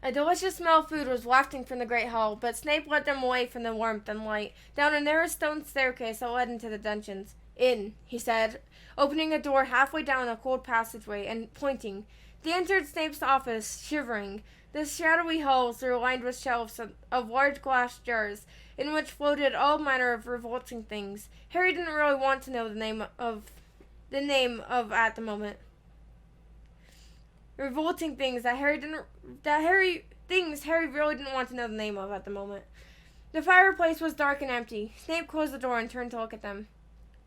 A delicious smell of food was wafting from the great hall, but Snape led them away from the warmth and light, down a narrow stone staircase that led into the dungeons. In, he said, opening a door halfway down a cold passageway and pointing. They entered Snape's office, shivering. The shadowy halls were lined with shelves of large glass jars, in which floated all manner of revolting things. Harry didn't really want to know the name of at the moment. Revolting things that Harry really didn't want to know the name of at the moment. The fireplace was dark and empty. Snape closed the door and turned to look at them.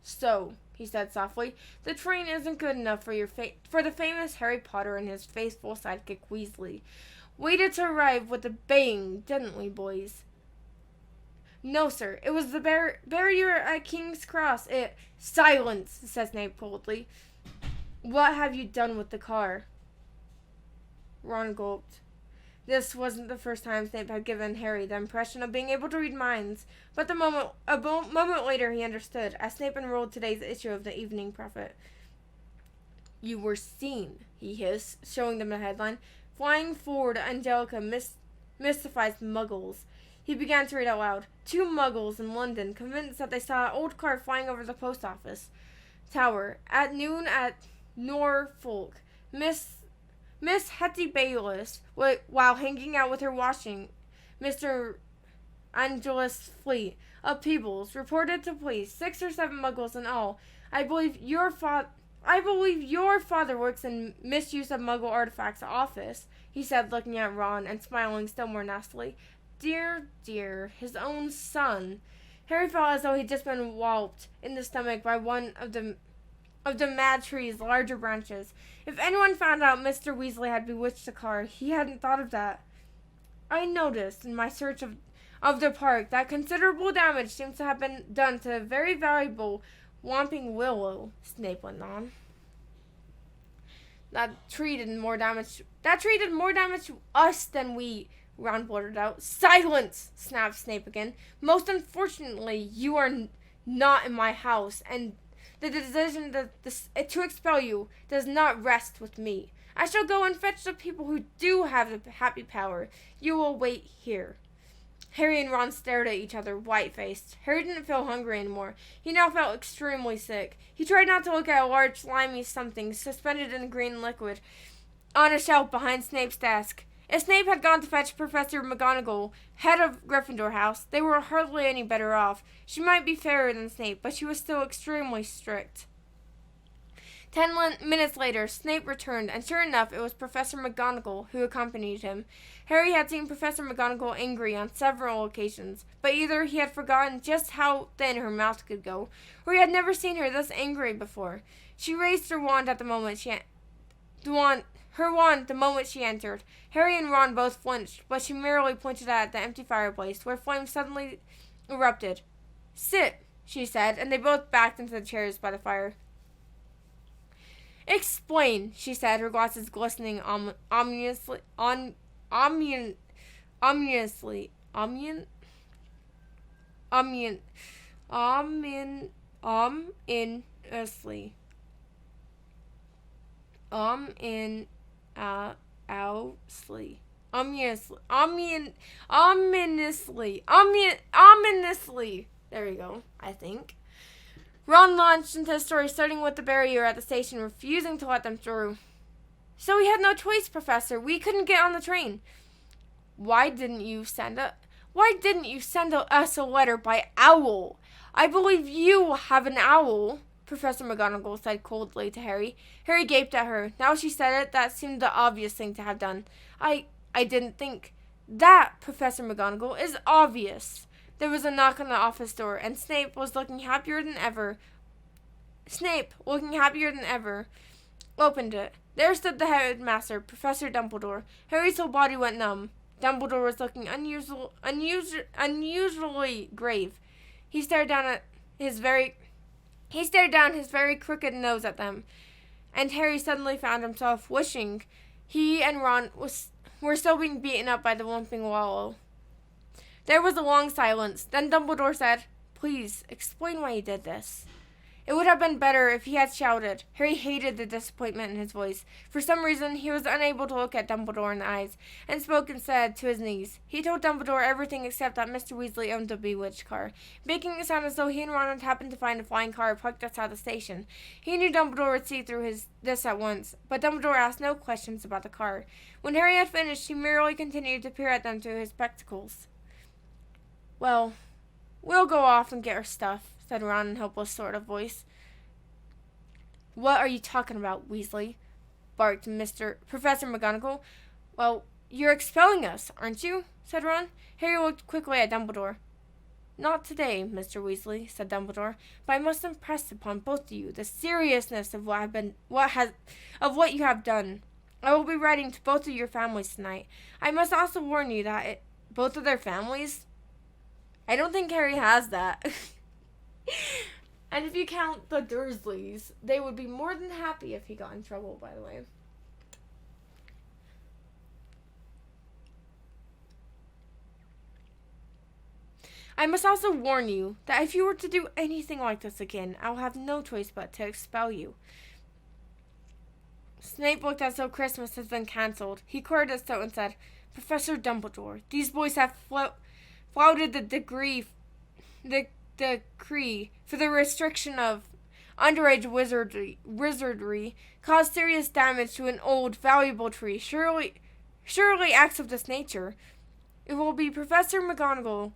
So, he said softly, the train isn't good enough for the famous Harry Potter and his faithful sidekick Weasley. Waited to arrive with a bang, didn't we, boys? No, sir. It was the barrier at King's Cross. Silence, said Snape coldly. What have you done with the car? Ron gulped. This wasn't the first time Snape had given Harry the impression of being able to read minds, but a moment later he understood, as Snape unrolled today's issue of the Evening Prophet. You were seen, he hissed, showing them the headline. Flying forward, Angelica mystifies Muggles. He began to read out loud. 2 Muggles in London convinced that they saw an old car flying over the post office tower at noon at Norfolk. Miss Hetty Bayliss, while hanging out with her washing, Mr. Angelus Fleet of Peebles, reported to police 6 or 7 Muggles in all. I believe your father works in misuse of Muggle artifacts office, he said, looking at Ron and smiling still more nastily. Dear, his own son. Harry felt as though he'd just been walloped in the stomach by one of the mad tree's larger branches. If anyone found out Mr. Weasley had bewitched the car, he hadn't thought of that. I noticed in my search of the park that considerable damage seems to have been done to a very valuable Whomping Willow, Snape went on. That tree did more damage to us than we, Ron blurted out. Silence, snapped Snape again. Most unfortunately, you are not in my house, and the decision to expel you does not rest with me. I shall go and fetch the people who do have the happy power. You will wait here. Harry and Ron stared at each other, white-faced. Harry didn't feel hungry anymore. He now felt extremely sick. He tried not to look at a large, slimy something suspended in green liquid on a shelf behind Snape's desk. If Snape had gone to fetch Professor McGonagall, head of Gryffindor House, they were hardly any better off. She might be fairer than Snape, but she was still extremely strict. 10 minutes later, Snape returned, and sure enough, it was Professor McGonagall who accompanied him. Harry had seen Professor McGonagall angry on several occasions, but either he had forgotten just how thin her mouth could go, or he had never seen her thus angry before. She raised her wand the moment she entered. Harry and Ron both flinched, but she merely pointed at the empty fireplace, where flames suddenly erupted. Sit, she said, and they both backed into the chairs by the fire. Explain, she said, her glasses glistening ominously. Ominously. There you go, I think. Ron launched into a story starting with the barrier at the station refusing to let them through. So we had no choice, Professor. We couldn't get on the train. Why didn't you send us a letter by owl? I believe you have an owl, Professor McGonagall said coldly to Harry. Harry gaped at her. Now she said it, that seemed the obvious thing to have done. I didn't think. That, Professor McGonagall, is obvious. There was a knock on the office door, and Snape, looking happier than ever, opened it. There stood the headmaster, Professor Dumbledore. Harry's whole body went numb. Dumbledore was looking unusually grave. He stared down his very crooked nose at them, and Harry suddenly found himself wishing he and Ron were still being beaten up by the Whomping Willow. There was a long silence. Then Dumbledore said, Please, explain why you did this. It would have been better if he had shouted. Harry hated the disappointment in his voice. For some reason, he was unable to look at Dumbledore in the eyes, and spoke instead to his niece. He told Dumbledore everything except that Mr. Weasley owned a bewitched car, making it sound as though he and Ron had happened to find a flying car parked outside the station. He knew Dumbledore would see through this at once, but Dumbledore asked no questions about the car. When Harry had finished, he merely continued to peer at them through his spectacles. "Well, we'll go off and get our stuff," said Ron in a helpless sort of voice. "What are you talking about, Weasley?" barked Professor McGonagall. "Well, you're expelling us, aren't you?" said Ron. Harry looked quickly at Dumbledore. "Not today, Mr. Weasley," said Dumbledore, "but I must impress upon both of you the seriousness of what you have done. I will be writing to both of your families tonight. I must also warn you that both of their families? I don't think Harry has that." And if you count the Dursleys, they would be more than happy if he got in trouble, by the way. "I must also warn you that if you were to do anything like this again, I will have no choice but to expel you." Snape looked as though Christmas had been cancelled. He cleared his throat and said, "Professor Dumbledore, these boys have flouted the decree for the restriction of underage wizardry, caused serious damage to an old, valuable tree. Surely acts of this nature. It will be for Professor McGonagall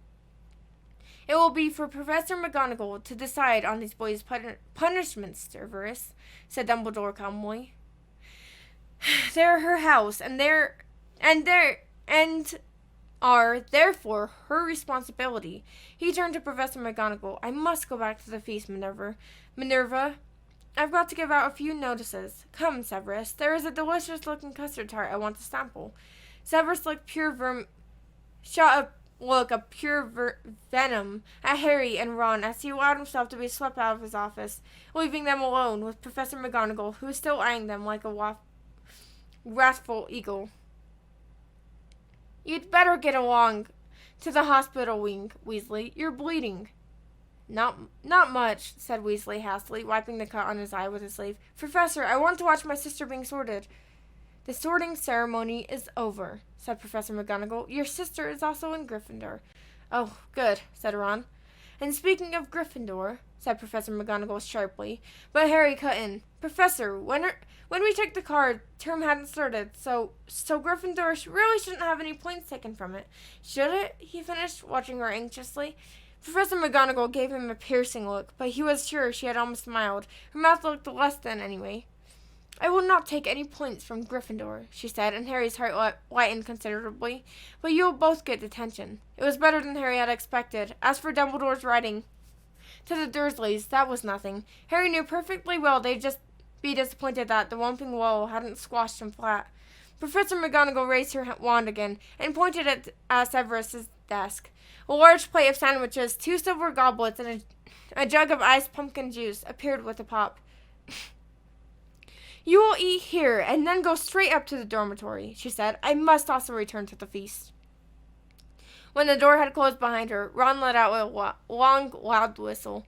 to decide on these boys' punishments, Severus," said Dumbledore calmly. "They're her house, and are, therefore, her responsibility." He turned to Professor McGonagall. "I must go back to the feast, Minerva. I've got to give out a few notices. Come, Severus. There is a delicious-looking custard tart I want to sample." Severus shot a look of pure venom at Harry and Ron as he allowed himself to be swept out of his office, leaving them alone with Professor McGonagall, who was still eyeing them like a wrathful eagle. "You'd better get along to the hospital wing, Weasley. You're bleeding." Not much," said Weasley hastily, wiping the cut on his eye with his sleeve. "Professor, I want to watch my sister being sorted." "The sorting ceremony is over," said Professor McGonagall. "Your sister is also in Gryffindor." "Oh, good," said Ron. "And speaking of Gryffindor," said Professor McGonagall sharply, but Harry cut in. "Professor, when we took the card, term hadn't started, so Gryffindor really shouldn't have any points taken from it, should it?" he finished, watching her anxiously. Professor McGonagall gave him a piercing look, but he was sure she had almost smiled. Her mouth looked less than, anyway. "I will not take any points from Gryffindor," she said, and Harry's heart lightened considerably. "But you will both get detention." It was better than Harry had expected. As for Dumbledore's writing to the Dursleys, that was nothing. Harry knew perfectly well they'd just be disappointed that the Whomping Willow hadn't squashed him flat. Professor McGonagall raised her wand again and pointed at Severus's desk. A large plate of sandwiches, 2 silver goblets, and a jug of iced pumpkin juice appeared with a pop. "You will eat here and then go straight up to the dormitory," she said. "I must also return to the feast." When the door had closed behind her, Ron let out a long, loud whistle.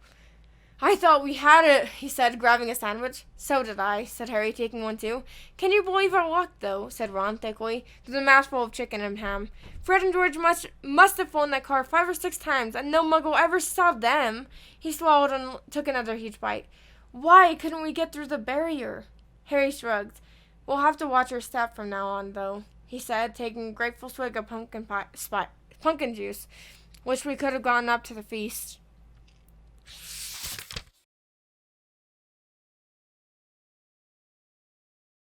"I thought we had it," he said, grabbing a sandwich. "So did I," said Harry, taking one too. "Can you believe our luck, though?" said Ron thickly, with a mouthful of chicken and ham. "Fred and George must have flown that car 5 or 6 times, and no muggle ever saw them." He swallowed and took another huge bite. "Why couldn't we get through the barrier?" Harry shrugged. "We'll have to watch our step from now on, though," he said, taking a grateful swig of pumpkin juice. "Wish we could have gone up to the feast."